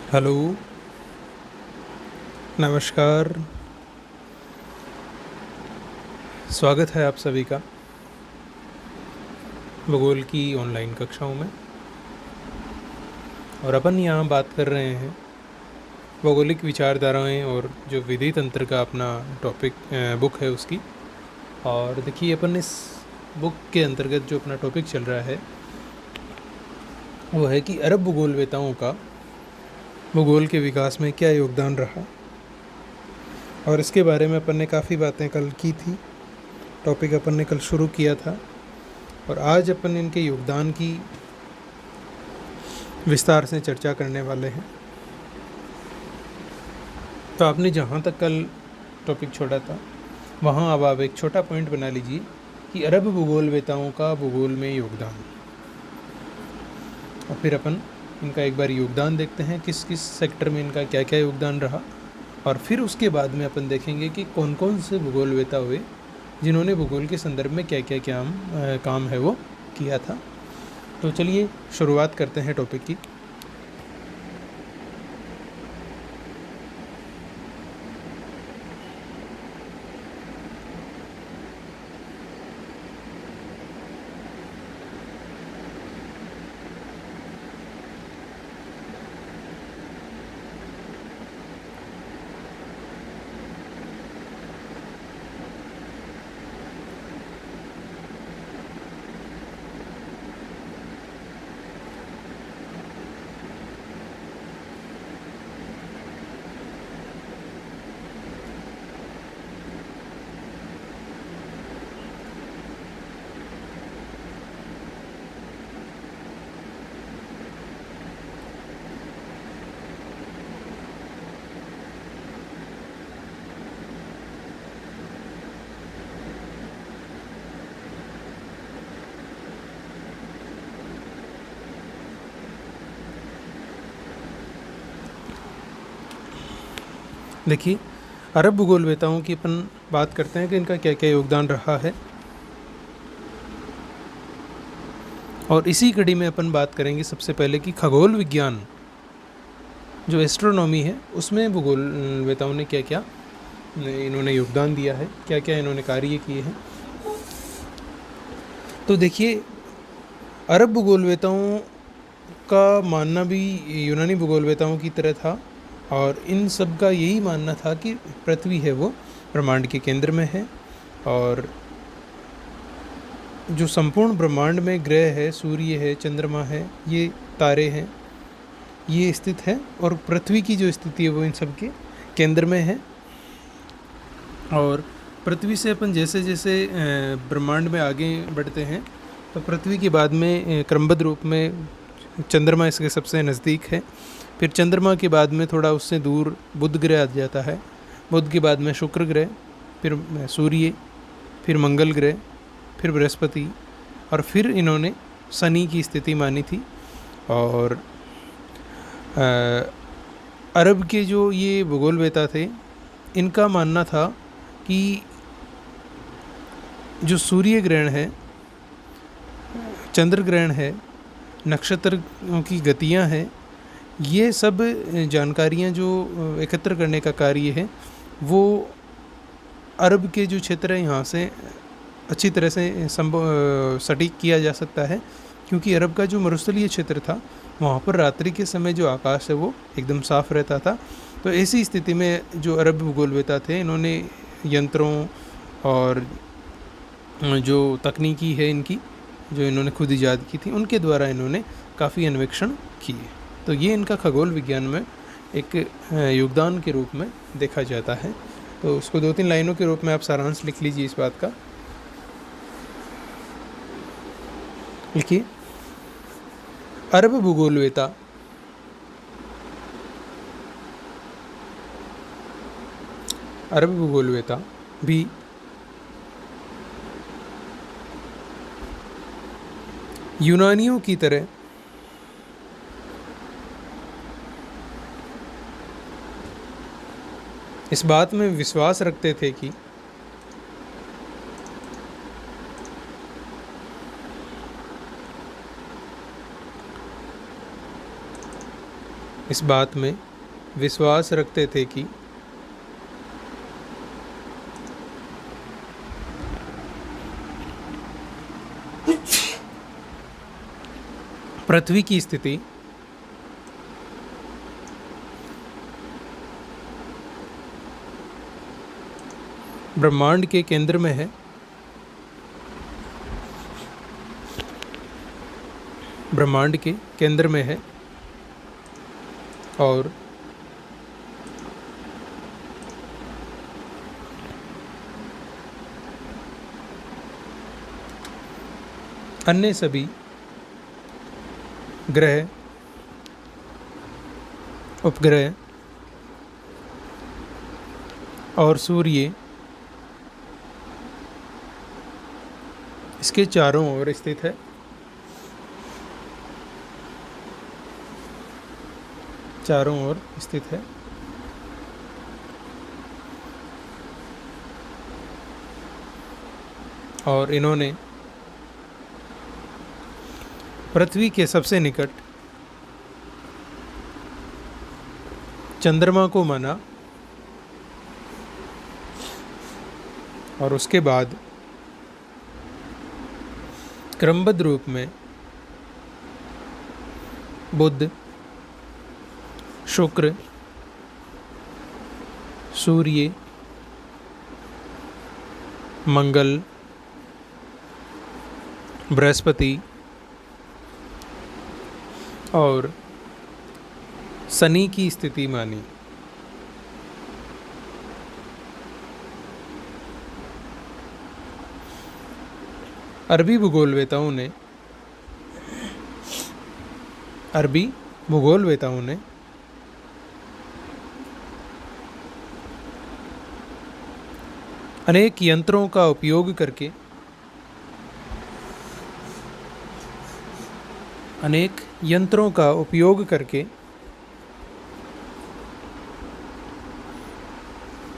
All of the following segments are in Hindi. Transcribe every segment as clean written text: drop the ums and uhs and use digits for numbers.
हेलो, नमस्कार। स्वागत है आप सभी का भूगोल की ऑनलाइन कक्षाओं में। और अपन यहाँ बात कर रहे हैं भौगोलिक विचारधाराएं और जो विधि तंत्र का अपना टॉपिक बुक है उसकी। और देखिए, अपन इस बुक के अंतर्गत जो अपना टॉपिक चल रहा है वो है कि अरब भूगोलवेताओं का भूगोल के विकास में क्या योगदान रहा। और इसके बारे में अपन ने काफ़ी बातें कल की थी। टॉपिक अपन ने कल शुरू किया था और आज अपन इनके योगदान की विस्तार से चर्चा करने वाले हैं। तो आपने जहाँ तक कल टॉपिक छोड़ा था वहाँ अब आप एक छोटा पॉइंट बना लीजिए कि अरब भूगोलवेताओं का भूगोल में योगदान। और फिर अपन इनका एक बार योगदान देखते हैं, किस किस सेक्टर में इनका क्या क्या योगदान रहा। और फिर उसके बाद में अपन देखेंगे कि कौन कौन से भूगोलवेता हुए जिन्होंने भूगोल के संदर्भ में क्या क्या काम है वो किया था। तो चलिए शुरुआत करते हैं टॉपिक की। देखिए, अरब भूगोलवेताओं की अपन बात करते हैं कि इनका क्या क्या योगदान रहा है। और इसी कड़ी में अपन बात करेंगे सबसे पहले कि खगोल विज्ञान जो एस्ट्रोनॉमी है उसमें भूगोलवेताओं ने क्या क्या इन्होंने योगदान दिया है, क्या क्या इन्होंने कार्य किए हैं। तो देखिए, अरब भूगोलवेताओं का मानना भी यूनानी भूगोलवेताओं की तरह था। और इन सब का यही मानना था कि पृथ्वी है वो ब्रह्मांड के केंद्र में है। और जो संपूर्ण ब्रह्मांड में ग्रह है, सूर्य है, चंद्रमा है, ये तारे हैं, ये स्थित है। और पृथ्वी की जो स्थिति है वो इन सब के केंद्र में है। और पृथ्वी से अपन जैसे जैसे ब्रह्मांड में आगे बढ़ते हैं तो पृथ्वी के बाद में क्रमबद्ध रूप में चंद्रमा इसके सबसे नज़दीक है। फिर चंद्रमा के बाद में थोड़ा उससे दूर बुध ग्रह आ जाता है। बुध के बाद में शुक्र ग्रह, फिर सूर्य, फिर मंगल ग्रह, फिर बृहस्पति, और फिर इन्होंने शनि की स्थिति मानी थी। और अरब के जो ये भूगोलवेता थे इनका मानना था कि जो सूर्य ग्रहण है, चंद्र ग्रहण है, नक्षत्रों की गतियां हैं, ये सब जानकारियां जो एकत्र करने का कार्य है वो अरब के जो क्षेत्र है यहाँ से अच्छी तरह से सटीक किया जा सकता है। क्योंकि अरब का जो मरुस्थलीय क्षेत्र था वहाँ पर रात्रि के समय जो आकाश है वो एकदम साफ रहता था। तो ऐसी स्थिति में जो अरब भूगोलवेता थे इन्होंने यंत्रों और जो तकनीकी है इनकी जो इन्होंने खुद ईजाद की थी उनके द्वारा इन्होंने काफ़ी अन्वेषण किए। तो ये इनका खगोल विज्ञान में एक योगदान के रूप में देखा जाता है। तो उसको 2-3 लाइनों के रूप में आप सारांश लिख लीजिए इस बात का। लिखिए, अरब भूगोलवेता भी यूनानियों की तरह इस बात में विश्वास रखते थे कि इस बात में विश्वास रखते थे कि पृथ्वी की स्थिति ब्रह्मांड के केंद्र में है, ब्रह्मांड के केंद्र में है और अन्य सभी ग्रह, उपग्रह और सूर्य इसके चारों ओर स्थित है। चारों ओर स्थित है और इन्होंने पृथ्वी के सबसे निकट चंद्रमा को माना और उसके बाद क्रमबद्ध रूप में बुध, शुक्र, सूर्य, मंगल, बृहस्पति और शनि की स्थिति मानी। अरबी भूगोलवेताओं ने अनेक यंत्रों का उपयोग करके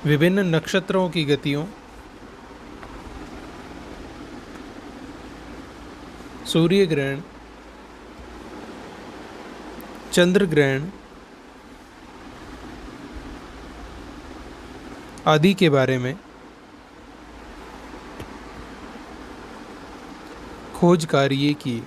विभिन्न नक्षत्रों की गतियों, सूर्य ग्रहण, चंद्र ग्रहण आदि के बारे में खोज कार्य किए।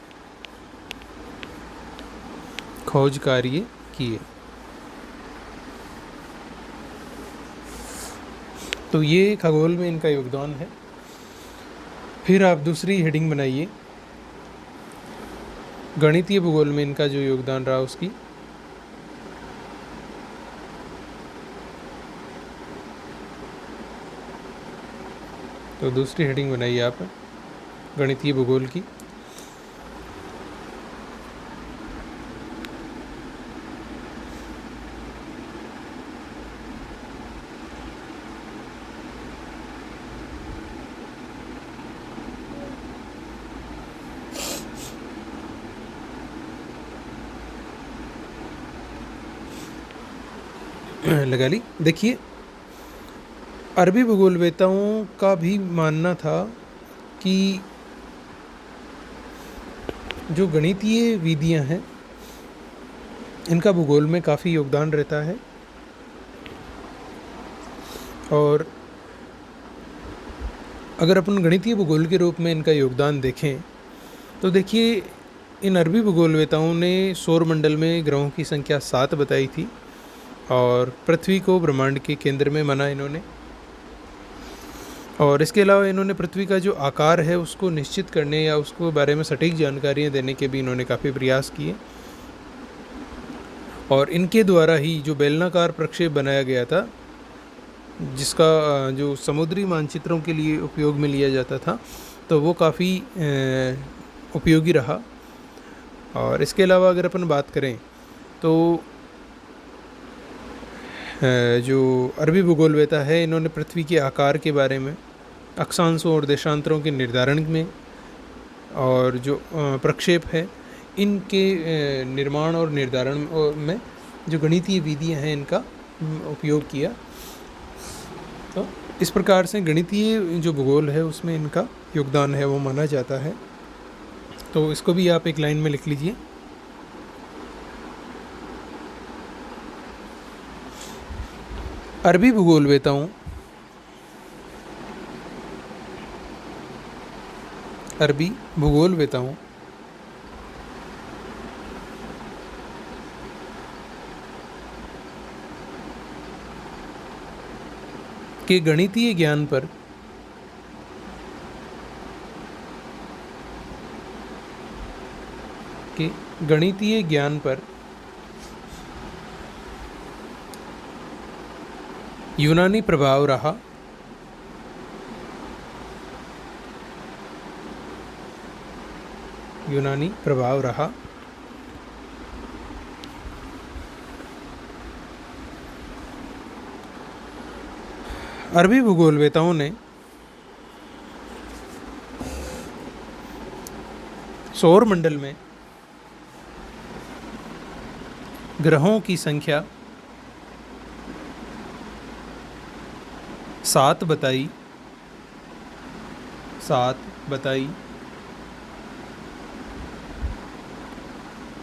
तो ये खगोल में इनका योगदान है। फिर आप दूसरी हेडिंग बनाइए, गणितीय भूगोल में इनका जो योगदान रहा उसकी। तो दूसरी हेडिंग बनाइए आप गणितीय भूगोल की। लगा ली। देखिए, अरबी भूगोलवेताओं का भी मानना था कि जो गणितीय विधियां हैं इनका भूगोल में काफ़ी योगदान रहता है। और अगर अपन गणितीय भूगोल के रूप में इनका योगदान देखें तो देखिए, इन अरबी भूगोलवेताओं ने सौरमंडल में ग्रहों की संख्या 7 बताई थी और पृथ्वी को ब्रह्मांड के केंद्र में माना इन्होंने। और इसके अलावा इन्होंने पृथ्वी का जो आकार है उसको निश्चित करने या उसको बारे में सटीक जानकारियाँ देने के भी इन्होंने काफ़ी प्रयास किए। और इनके द्वारा ही जो बेलनाकार प्रक्षेप बनाया गया था, जिसका जो समुद्री मानचित्रों के लिए उपयोग में लिया जाता था, तो वो काफ़ी उपयोगी रहा। और इसके अलावा अगर अपन बात करें तो जो अरबी भूगोलवेता है इन्होंने पृथ्वी के आकार के बारे में, अक्षांशों और देशांतरों के निर्धारण में और जो प्रक्षेप है इनके निर्माण और निर्धारण में जो गणितीय विधियां हैं इनका उपयोग किया। तो इस प्रकार से गणितीय जो भूगोल है उसमें इनका योगदान है वो माना जाता है। तो इसको भी आप एक लाइन में लिख लीजिए। अरबी भूगोलवेताओं के गणितीय ज्ञान पर यूनानी प्रभाव रहा। अरबी भूगोलवेताओं ने सौर मंडल में ग्रहों की संख्या 7 बताई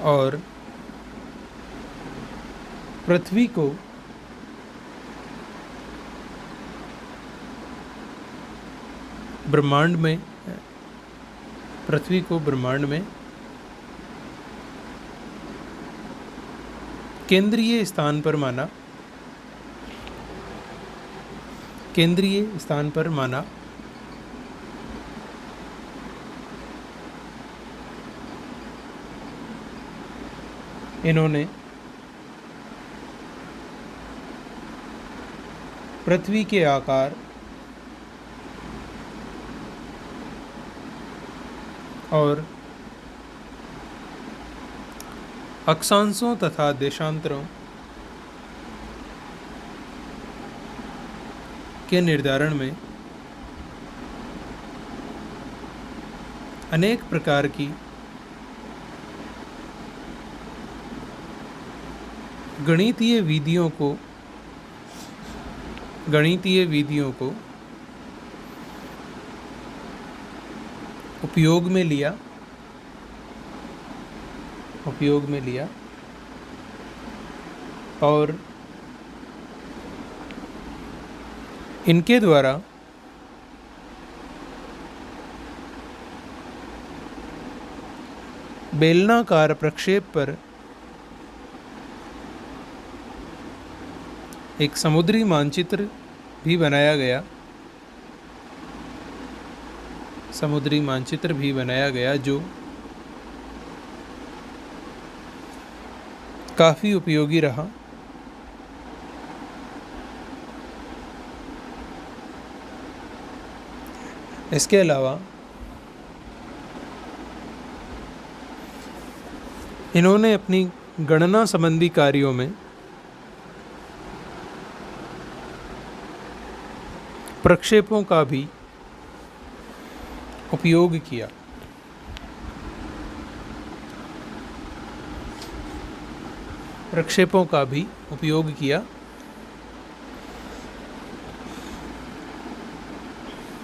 और पृथ्वी को ब्रह्मांड में केंद्रीय स्थान पर माना। इन्होंने पृथ्वी के आकार और अक्षांशों तथा देशांतरों के निर्धारण में अनेक प्रकार की गणितीय विधियों को उपयोग में लिया और इनके द्वारा बेलनाकार प्रक्षेप पर एक समुद्री मानचित्र भी बनाया गया जो काफ़ी उपयोगी रहा। इसके अलावा इन्होंने अपनी गणना संबंधी कार्यों में प्रक्षेपों का भी उपयोग किया।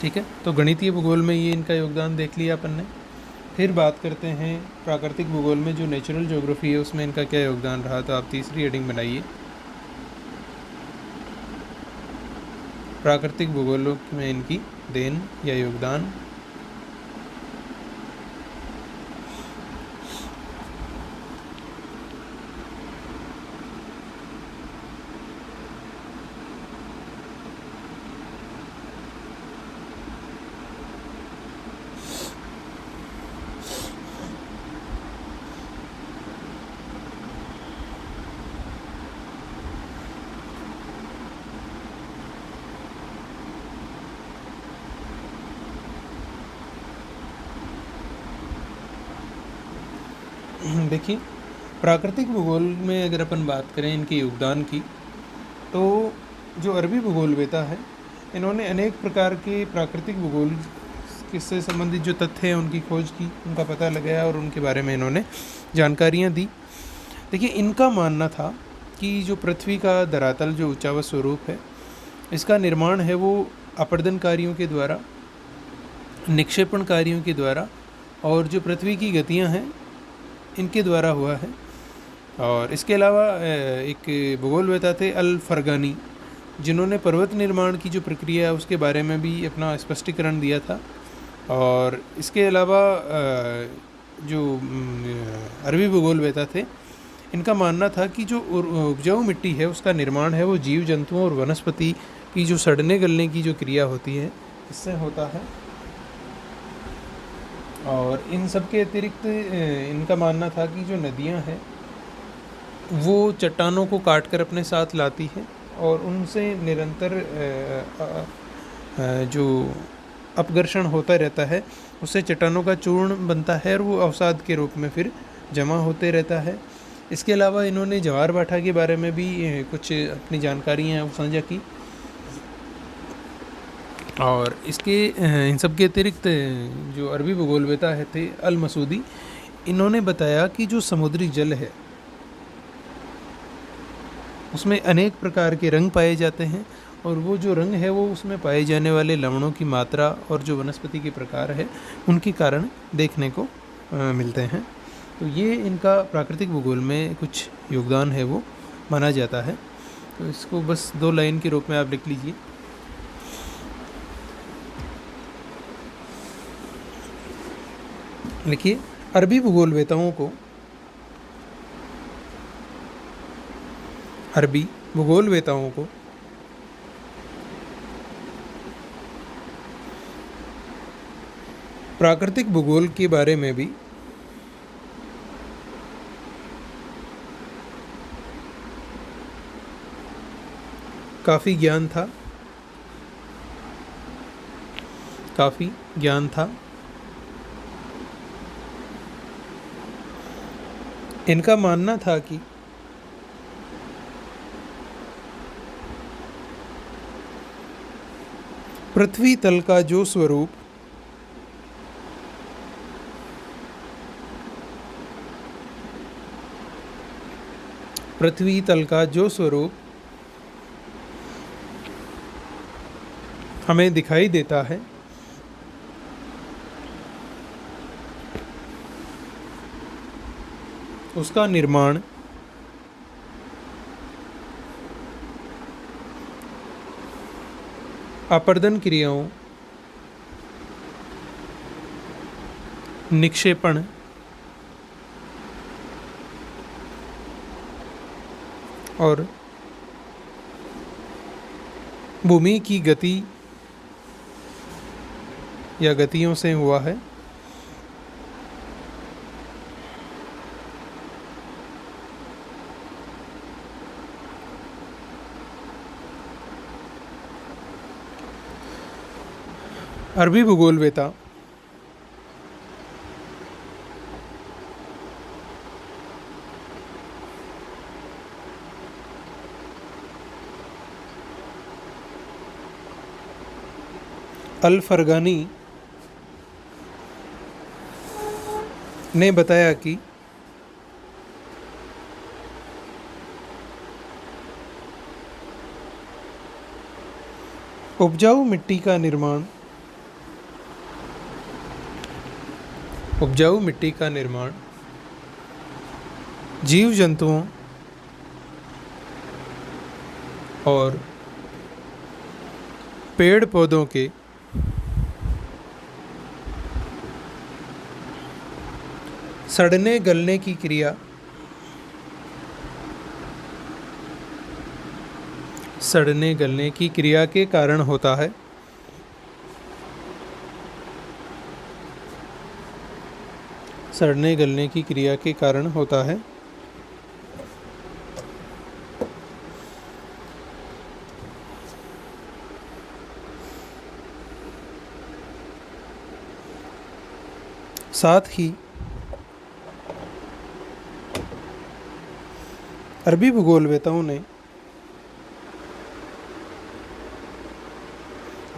ठीक है, तो गणितीय भूगोल में ये इनका योगदान देख लिया अपन ने। फिर बात करते हैं प्राकृतिक भूगोल में, जो नेचुरल ज्योग्राफी है उसमें इनका क्या योगदान रहा। तो आप तीसरी हेडिंग बनाइए, प्राकृतिक भूगोल में इनकी देन या योगदान। देखिए, प्राकृतिक भूगोल में अगर अपन बात करें इनके योगदान की, तो जो अरबी भूगोलवेता है, इन्होंने अनेक प्रकार के प्राकृतिक भूगोल से संबंधित जो तथ्य हैं उनकी खोज की, उनका पता लगाया और उनके बारे में इन्होंने जानकारियाँ दी। देखिए, इनका मानना था कि जो पृथ्वी का धरातल जो ऊंचावत स्वरूप है, इसका निर्माण है वो अपरदन कार्यों के द्वारा, निक्षेपण कार्यों के द्वारा और जो पृथ्वी की गतियाँ हैं इनके द्वारा हुआ है। और इसके अलावा एक भूगोलवेता थे अल फरगानी, जिन्होंने पर्वत निर्माण की जो प्रक्रिया है उसके बारे में भी अपना स्पष्टीकरण दिया था। और इसके अलावा जो अरबी भूगोलवेता थे, इनका मानना था कि जो उपजाऊ मिट्टी है उसका निर्माण है वो जीव जंतुओं और वनस्पति की जो सड़ने गलने की जो क्रिया होती है इससे होता है। और इन सब के अतिरिक्त इनका मानना था कि जो नदियां हैं वो चट्टानों को काट कर अपने साथ लाती है और उनसे निरंतर जो अपघर्षण होता रहता है उससे चट्टानों का चूर्ण बनता है और वो अवसाद के रूप में फिर जमा होते रहता है। इसके अलावा इन्होंने ज्वार भाटा के बारे में भी कुछ अपनी जानकारियाँ वो साझा की। और इसके इन सब के अतिरिक्त जो अरबी भूगोलवेता है थे अल मसूदी, इन्होंने बताया कि जो समुद्री जल है उसमें अनेक प्रकार के रंग पाए जाते हैं और वो जो रंग है वो उसमें पाए जाने वाले लवणों की मात्रा और जो वनस्पति के प्रकार है उनके कारण देखने को मिलते हैं। तो ये इनका प्राकृतिक भूगोल में कुछ योगदान है वो माना जाता है। तो इसको बस 2 लाइन के रूप में आप लिख लीजिए। लिखिए, अरबी भूगोलवेताओं को प्राकृतिक भूगोल के बारे में भी काफ़ी ज्ञान था। इनका मानना था कि पृथ्वी तल का जो स्वरूप हमें दिखाई देता है उसका निर्माण अपर्दन क्रियाओं, निक्षेपण और भूमि की गति या गतियों से हुआ है। अरबी भूगोलवेता अल फरगानी ने बताया कि उपजाऊ मिट्टी का निर्माण जीव जंतुओं और पेड़ पौधों के सड़ने गलने की क्रिया के कारण होता है। सड़ने गलने की क्रिया के कारण होता है। साथ ही अरबी भूगोलवेताओं ने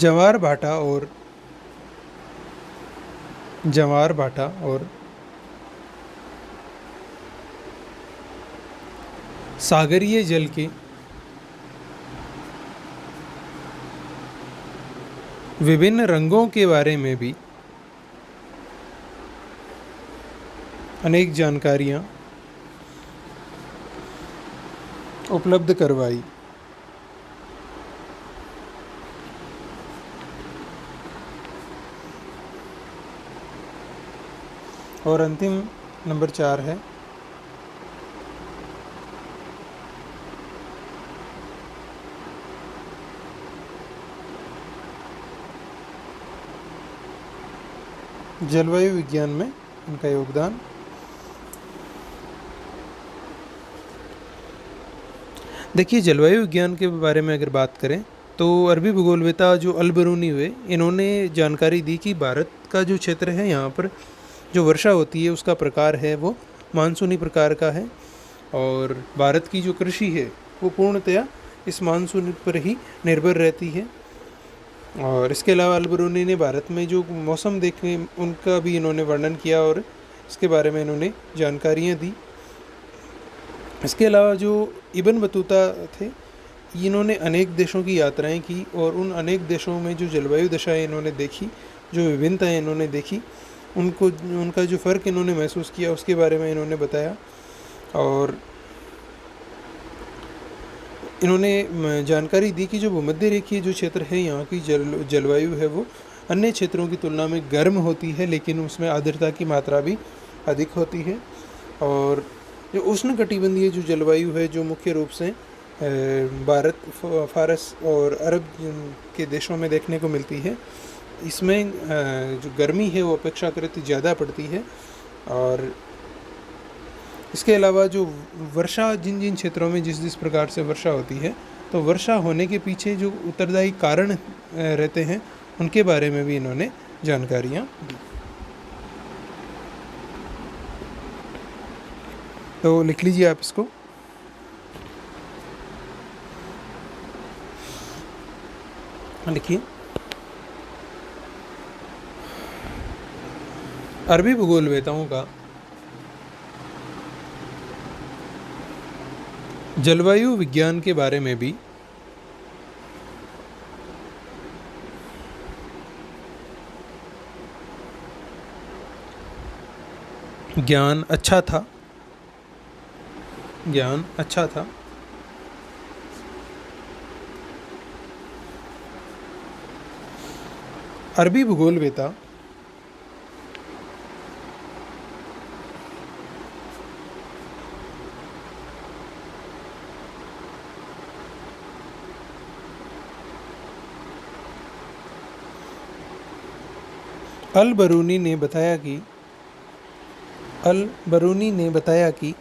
ज्वार भाटा और सागरीय जल के विभिन्न रंगों के बारे में भी अनेक जानकारियाँ उपलब्ध करवाई। और अंतिम नंबर 4 है जलवायु विज्ञान में इनका योगदान। देखिए, जलवायु विज्ञान के बारे में अगर बात करें तो अरबी भूगोलवेत्ता जो अल बरूनी हुए, इन्होंने जानकारी दी कि भारत का जो क्षेत्र है, यहाँ पर जो वर्षा होती है उसका प्रकार है वो मानसूनी प्रकार का है, और भारत की जो कृषि है वो पूर्णतया इस मानसून पर ही निर्भर रहती है। और इसके अलावा अल बरूनी ने भारत में जो मौसम देखे उनका भी इन्होंने वर्णन किया और इसके बारे में इन्होंने जानकारियाँ दी। इसके अलावा जो इब्न बतूता थे, इन्होंने अनेक देशों की यात्राएं की और उन अनेक देशों में जो जलवायु दशाएं इन्होंने देखी, जो विभिन्नताएं इन्होंने देखी, उनका जो फ़र्क इन्होंने महसूस किया उसके बारे में इन्होंने बताया। और इन्होंने जानकारी दी कि जो भूमध्य रेखीय जो क्षेत्र है, यहाँ की जलवायु है वो अन्य क्षेत्रों की तुलना में गर्म होती है, लेकिन उसमें आर्द्रता की मात्रा भी अधिक होती है। और जो उष्णकटिबंधीय जो जलवायु है, जो मुख्य रूप से भारत, फारस और अरब के देशों में देखने को मिलती है, इसमें जो गर्मी है वो अपेक्षाकृत ज़्यादा पड़ती है। और इसके अलावा जो वर्षा जिन जिन क्षेत्रों में जिस जिस प्रकार से वर्षा होती है, तो वर्षा होने के पीछे जो उत्तरदायी कारण रहते हैं उनके बारे में भी इन्होंने जानकारियाँ दी। तो लिख लीजिए आप इसको। लिखिए, अरबी भूगोलवेताओं का जलवायु विज्ञान के बारे में भी ज्ञान अच्छा था। अरबी भूगोलवेत्ता अल बरूनी ने बताया कि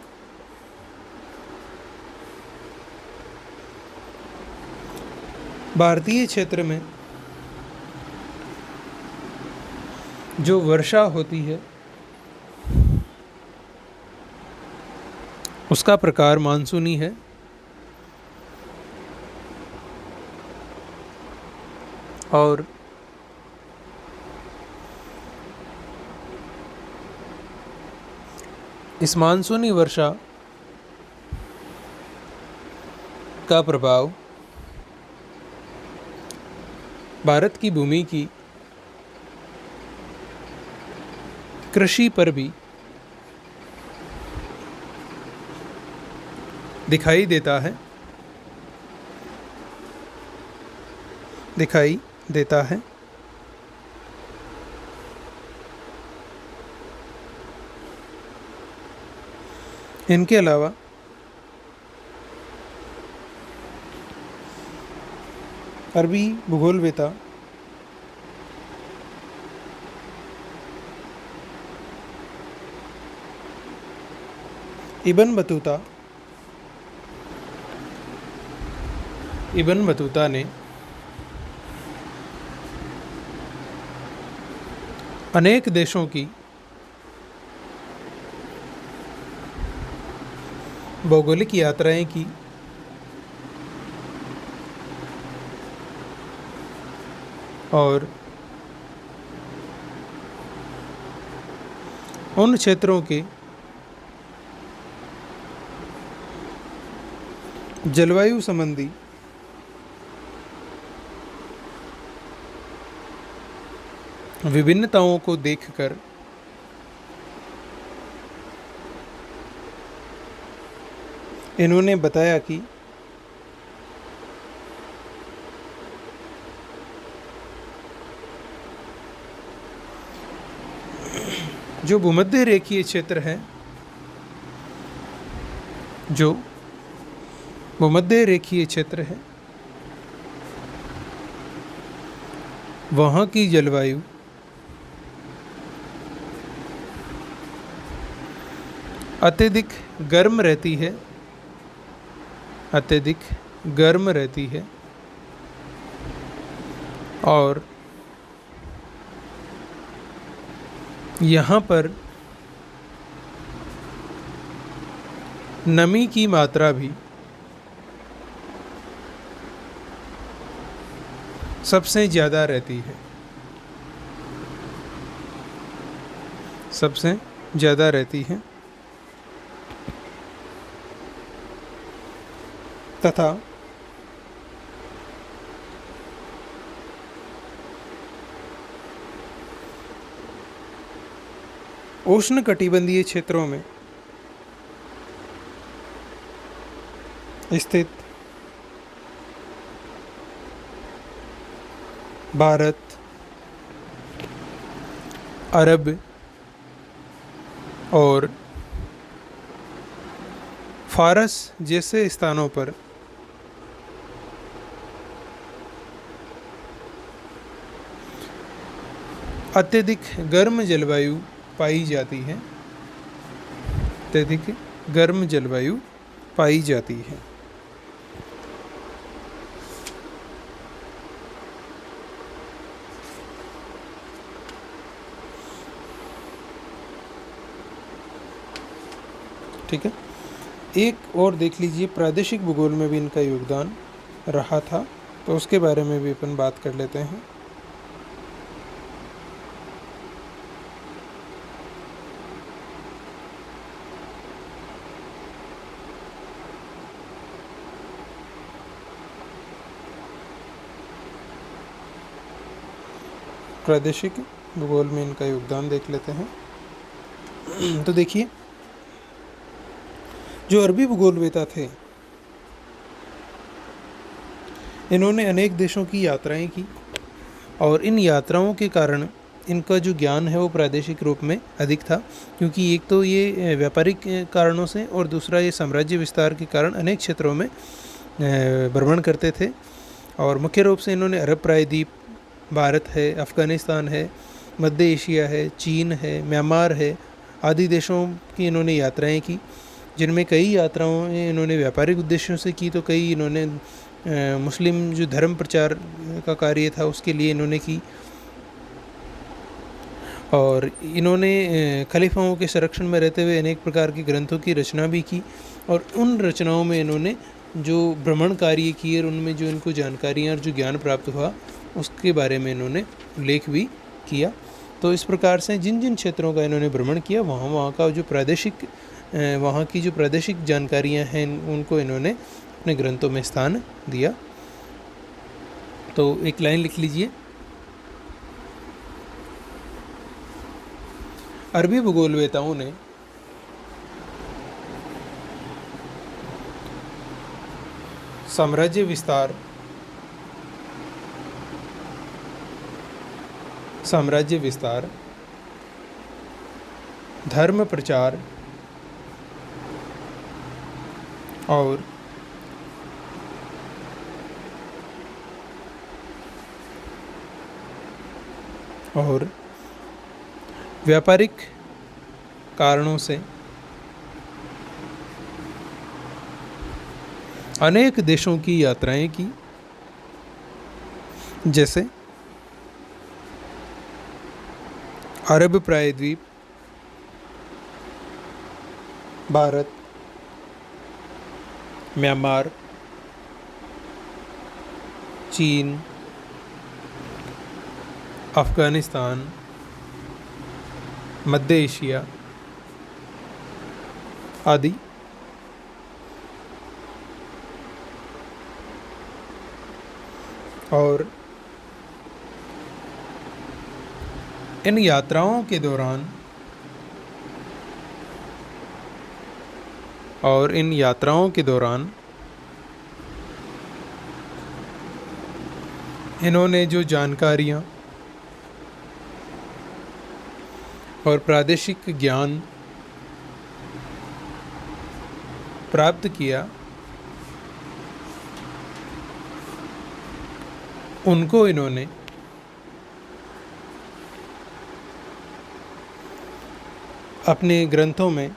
भारतीय क्षेत्र में जो वर्षा होती है उसका प्रकार मानसूनी है, और इस मानसूनी वर्षा का प्रभाव भारत की भूमि की कृषि पर भी दिखाई देता है। इनके अलावा अरबी भूगोलवेत्ता इब्न बतूता ने अनेक देशों की भौगोलिक यात्राएं की और उन क्षेत्रों के जलवायु संबंधी विभिन्नताओं को देखकर इन्होंने बताया कि जो भूमध्य रेखीय क्षेत्र है, जो भूमध्य रेखीय क्षेत्र है, वहाँ की जलवायु अत्यधिक गर्म रहती है, अत्यधिक गर्म रहती है और यहाँ पर नमी की मात्रा भी सबसे ज़्यादा रहती है, सबसे ज़्यादा रहती है तथा उष्णकटिबंधीय क्षेत्रों में स्थित भारत, अरब और फारस जैसे स्थानों पर अत्यधिक गर्म जलवायु पाई जाती है, अत्यधिक गर्म जलवायु पाई जाती है। ठीक है, एक और देख लीजिए, प्रादेशिक भूगोल में भी इनका योगदान रहा था, तो उसके बारे में भी अपन बात कर लेते हैं। प्रादेशिक भूगोल में इनका योगदान देख लेते हैं। तो देखिए, जो अरबी भूगोलवेता थे, इन्होंने अनेक देशों की यात्राएं की और इन यात्राओं के कारण इनका जो ज्ञान है वो प्रादेशिक रूप में अधिक था, क्योंकि एक तो ये व्यापारिक कारणों से और दूसरा ये साम्राज्य विस्तार के कारण अनेक क्षेत्रों में भ्रमण करते थे। और मुख्य रूप से इन्होंने अरब प्रायद्वीप, भारत है, अफ़गानिस्तान है, मध्य एशिया है, चीन है, म्यांमार है आदि देशों की इन्होंने यात्राएं की, जिनमें कई यात्राओं इन्होंने व्यापारिक उद्देश्यों से की, तो कई इन्होंने मुस्लिम जो धर्म प्रचार का कार्य था उसके लिए इन्होंने की। और इन्होंने खलीफाओं के संरक्षण में रहते हुए अनेक प्रकार के ग्रंथों की रचना भी की, और उन रचनाओं में इन्होंने जो भ्रमण कार्य किए और उनमें जो इनको जानकारियाँ और जो ज्ञान प्राप्त हुआ उसके बारे में इन्होंने उल्लेख भी किया। तो इस प्रकार से जिन जिन क्षेत्रों का इन्होंने भ्रमण किया, वहाँ का जो प्रादेशिक वहाँ की जो प्रादेशिक जानकारियाँ हैं उनको इन्होंने अपने ग्रंथों में स्थान दिया। तो एक लाइन लिख लीजिए, अरबी भूगोलवेताओं ने साम्राज्य विस्तार, धर्म प्रचार और व्यापारिक कारणों से अनेक देशों की यात्राएं की, जैसे अरब प्रायद्वीप, भारत, म्यांमार, चीन, अफ़गानिस्तान, मध्य एशिया आदि। और इन यात्राओं के दौरान इन्होंने जो जानकारियाँ और प्रादेशिक ज्ञान प्राप्त किया, उनको इन्होंने अपने ग्रंथों में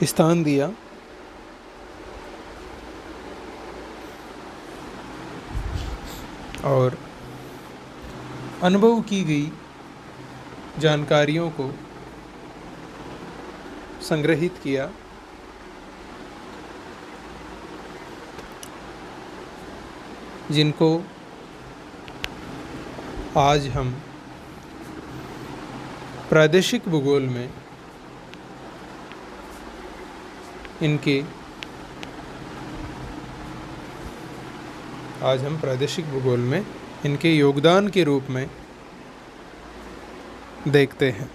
स्थान दिया और अनुभव की गई जानकारियों को संग्रहित किया, जिनको आज हम प्रादेशिक भूगोल में इनके योगदान के रूप में देखते हैं।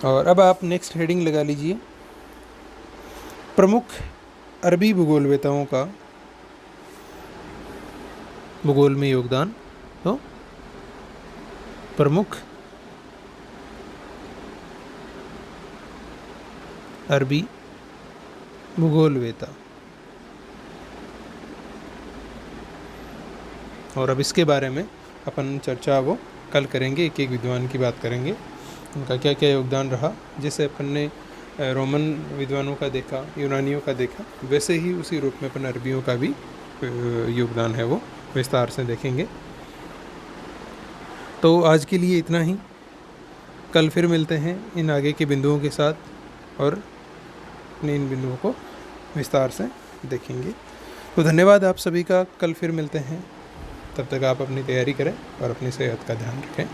और अब आप नेक्स्ट हेडिंग लगा लीजिए, प्रमुख अरबी भूगोलवेताओं का भूगोल में योगदान। तो प्रमुख अरबी भूगोलवेता, और अब इसके बारे में अपन चर्चा वो कल करेंगे, एक एक विद्वान की बात करेंगे, उनका क्या क्या योगदान रहा। जैसे अपन ने रोमन विद्वानों का देखा, यूनानियों का देखा, वैसे ही उसी रूप में अपन अरबियों का भी योगदान है वो विस्तार से देखेंगे। तो आज के लिए इतना ही, कल फिर मिलते हैं इन आगे के बिंदुओं के साथ और इन बिंदुओं को विस्तार से देखेंगे। तो धन्यवाद आप सभी का, कल फिर मिलते हैं। तब तक आप अपनी तैयारी करें और अपनी सेहत का ध्यान रखें।